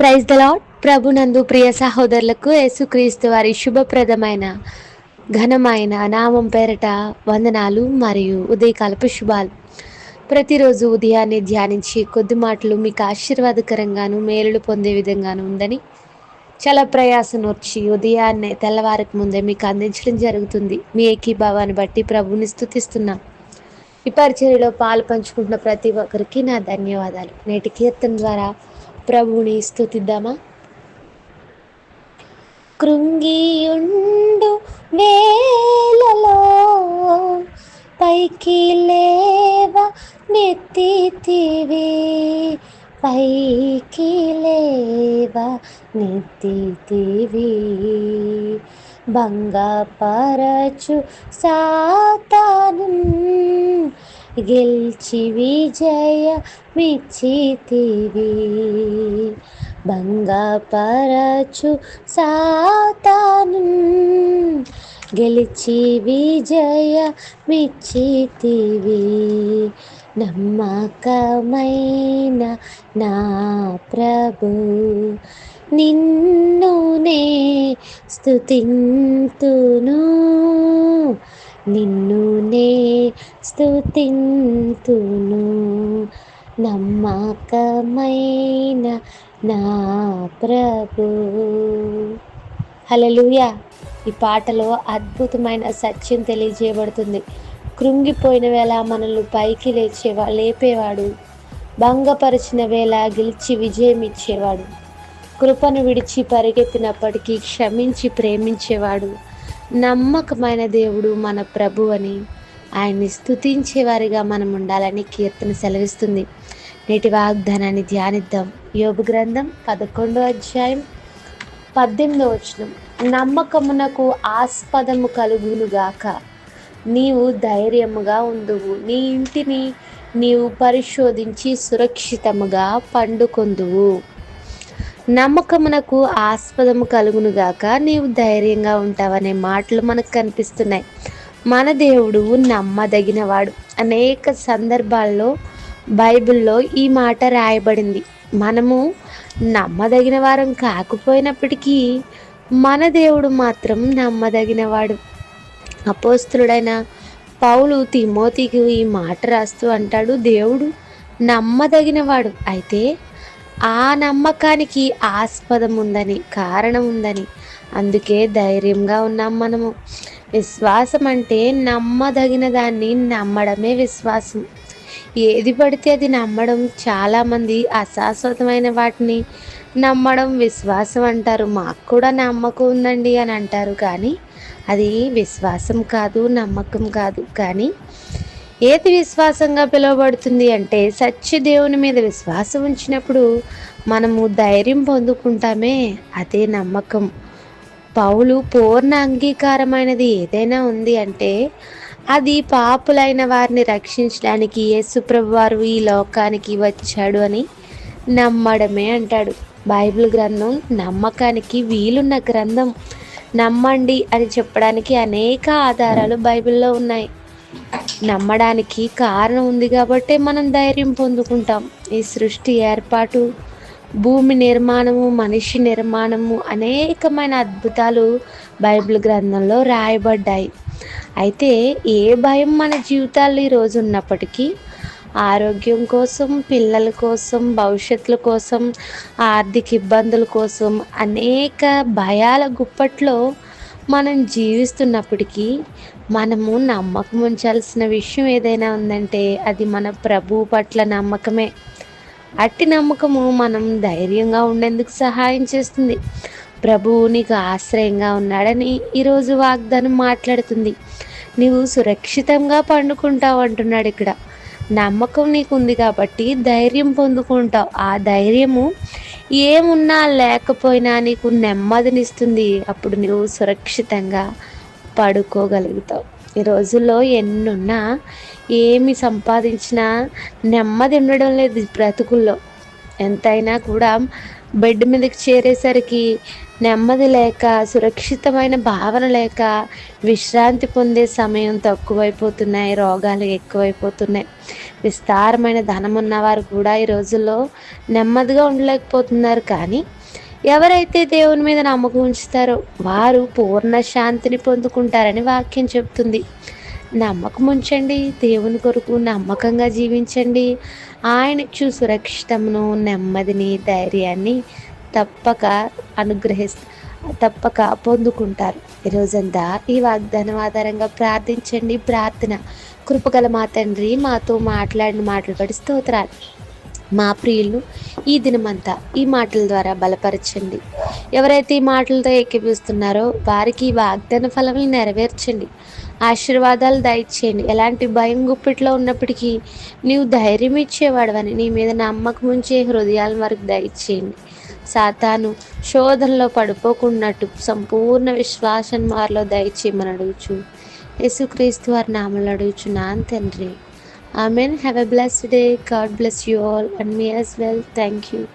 Praise the lord. ప్రభునందు ప్రియ సహోదరులకు యేసుక్రీస్తు వారి శుభప్రదమైన ఘనమైన నామం పేరట వందనాలు మరియు ఉదయకాలపు శుభాలు. ప్రతిరోజు ఉదయాన్నే ధ్యానించి కొద్ది మాటలు మీకు ఆశీర్వాదకరంగాను మేలులు పొందే విధంగాను ఉందని చాలా ప్రయాసం వచ్చి ఉదయాన్నే తెల్లవారికి ముందే మీకు అందించడం జరుగుతుంది. మీ ఏకీభావాన్ని బట్టి ప్రభువుని స్తుతిస్తున్నాం. ఈ పరిచర్యలో పాలు పంచుకుంటున్న ప్రతి ఒక్కరికి నా ధన్యవాదాలు. నేటి కీర్తన ద్వారా ప్రభువుని స్తుతిద్దామా. కృంగియుండు వేళలో పైకి లేవ నెత్తితివి, పైకి లేవ నెత్తితివి. భంగపరచు సాతాను గెలిచి విజయమిచ్చితివి. భంగపరచు సాతాను గెలిచి విజయమిచ్చితివి. నమ్మకమైన నా ప్రభు నిన్నునే స్తుతింతును, నిన్నునే స్తుతింతును. నమ్మకమైన నా ప్రభు. హల్లెలూయా. ఈ పాటలో అద్భుతమైన సత్యం తెలియజేయబడుతుంది. కృంగిపోయిన వేళ మనల్ని పైకి లేపేవాడు, భంగపరిచిన వేళ గెలిచి విజయం ఇచ్చేవాడు, కృపను విడిచి పరిగెత్తినప్పటికీ క్షమించి ప్రేమించేవాడు నమ్మకమైన దేవుడు మన ప్రభు అని ఆయన్ని స్తుతించేవారిగా మనం ఉండాలని కీర్తన సెలవిస్తుంది. నేటి వాగ్దానాన్ని ధ్యానిద్దాం. యోబు గ్రంథం 11వ అధ్యాయం 18వ వచనం. నమ్మకమునకు ఆస్పదము కలుగునుగాక, నీవు ధైర్యముగా ఉందువు, నీ ఇంటిని నీవు పరిశోధించి సురక్షితముగా పండుకొందువు. నమ్మకమునకు ఆస్పదము కలుగునుగాక, నీవు ధైర్యంగా ఉంటావనే మాటలు మనకు కనిపిస్తున్నాయి. మన దేవుడు నమ్మదగినవాడు. అనేక సందర్భాల్లో బైబిల్లో ఈ మాట రాయబడింది. మనము నమ్మదగిన వారం కాకపోయినప్పటికీ మన దేవుడు మాత్రం నమ్మదగినవాడు. అపోస్తులుడైన పౌలు తిమోతికి ఈ మాట రాస్తూ అంటాడు, దేవుడు నమ్మదగినవాడు. అయితే ఆ నమ్మకానికి ఆస్పదం ఉందని, కారణం ఉందని, అందుకే ధైర్యంగా ఉన్నాం మనము. విశ్వాసం అంటే నమ్మదగిన దాన్ని నమ్మడమే విశ్వాసం. ఏది పడితే అది నమ్మడం. చాలామంది అశాశ్వతమైన వాటిని నమ్మడం విశ్వాసం అంటారు. మాకు కూడా నమ్మకం ఉందండి అని అంటారు, కానీ అది విశ్వాసం కాదు, నమ్మకం కాదు. కానీ ఏది విశ్వాసంగా పిలువబడుతుంది అంటే సత్య దేవుని మీద విశ్వాసం ఉంచినప్పుడు మనము ధైర్యం పొందుకుంటామే, అదే నమ్మకం. పౌలు పూర్ణ అంగీకారమైనది ఏదైనా ఉంది అంటే అది పాపులైన వారిని రక్షించడానికి యేసుప్రభు వారు ఈ లోకానికి వచ్చాడు అని నమ్మడమే అంటాడు. బైబిల్ గ్రంథం నమ్మకానికి వీలున్న గ్రంథం. నమ్మండి అని చెప్పడానికి అనేక ఆధారాలు బైబిల్లో ఉన్నాయి. నమ్మడానికి కారణం ఉంది కాబట్టి మనం ధైర్యం పొందుకుంటాం. ఈ సృష్టి ఏర్పాటు, భూమి నిర్మాణము, మనిషి నిర్మాణము, అనేకమైన అద్భుతాలు బైబిల్ గ్రంథంలో రాయబడ్డాయి. అయితే ఏ భయం మన జీవితాల్లో ఈరోజు ఉన్నప్పటికీ ఆరోగ్యం కోసం, పిల్లల కోసం, భవిష్యత్తుల కోసం, ఆర్థిక ఇబ్బందుల కోసం అనేక భయాల గుప్పట్లో మనం జీవిస్తున్నప్పటికీ మనము నమ్మకం ఉంచాల్సిన విషయం ఏదైనా ఉందంటే అది మన ప్రభువు పట్ల నమ్మకమే. అట్టి నమ్మకము మనం ధైర్యంగా ఉండేందుకు సహాయం చేస్తుంది. ప్రభువు నీకు ఆశ్రయంగా ఉన్నాడని ఈరోజు వాగ్దానం మాట్లాడుతుంది. నీవు సురక్షితంగా పండుకుంటావు అంటున్నాడు ఇక్కడ. నమ్మకం నీకు ఉంది కాబట్టి ధైర్యం పొందుకుంటావు. ఆ ధైర్యము ఏమున్నా లేకపోయినా నీకు నెమ్మదినిస్తుంది. అప్పుడు నువ్వు సురక్షితంగా పడుకోగలుగుతావు. ఈ రోజుల్లో ఎన్నున్నా, ఏమి సంపాదించినా నెమ్మది ఉండడం లేదు బ్రతుకుల్లో. ఎంతైనా కూడా బెడ్ మీదకి చేరేసరికి నెమ్మది లేక, సురక్షితమైన భావన లేక, విశ్రాంతి పొందే సమయం తక్కువైపోతున్నాయి, రోగాలు ఎక్కువైపోతున్నాయి. విస్తారమైన ధనం ఉన్నవారు కూడా ఈ రోజుల్లో నెమ్మదిగా ఉండలేకపోతున్నారు. కానీ ఎవరైతే దేవుని మీద నమ్మకం ఉంచుతారో వారు పూర్ణ శాంతిని పొందుకుంటారని వాక్యం చెప్తుంది. నమ్మకం ఉంచండి, దేవుని కొరకు నమ్మకంగా జీవించండి. ఆయనిచ్చు సురక్షితమును, నెమ్మదిని, ధైర్యాన్ని తప్పక తప్పక పొందుకుంటారు. ఈరోజంతా ఈ వాగ్దానం ఆధారంగా ప్రార్థించండి. ప్రార్థన: కృపగల మా తండ్రి, మాతో మాట్లాడిన మాటలు బట్టి స్తోత్రాలు. మా ప్రియులను ఈ దినమంతా ఈ మాటల ద్వారా బలపరచండి. ఎవరైతే ఈ మాటలతో ఏకీపిస్తున్నారో వారికి ఈ వాగ్దాన ఫలములు నెరవేర్చండి. ఆశీర్వాదాలు దయచేయండి. ఎలాంటి భయం గుప్పిట్లో ఉన్నప్పటికీ నీవు ధైర్యం ఇచ్చేవాడవని, నీ మీద నమ్మకం ఉంచే హృదయాల వరకు దయచేయండి. సాతాను శోధనలో పడిపోకున్నట్టు సంపూర్ణ విశ్వాసం వారిలో దయచేయమని అడుగుచు యేసుక్రీస్తు వారి నామములో అడుగుచున్నాను తండ్రి. Amen. Have a blessed day. God bless you all and me as well. Thank you.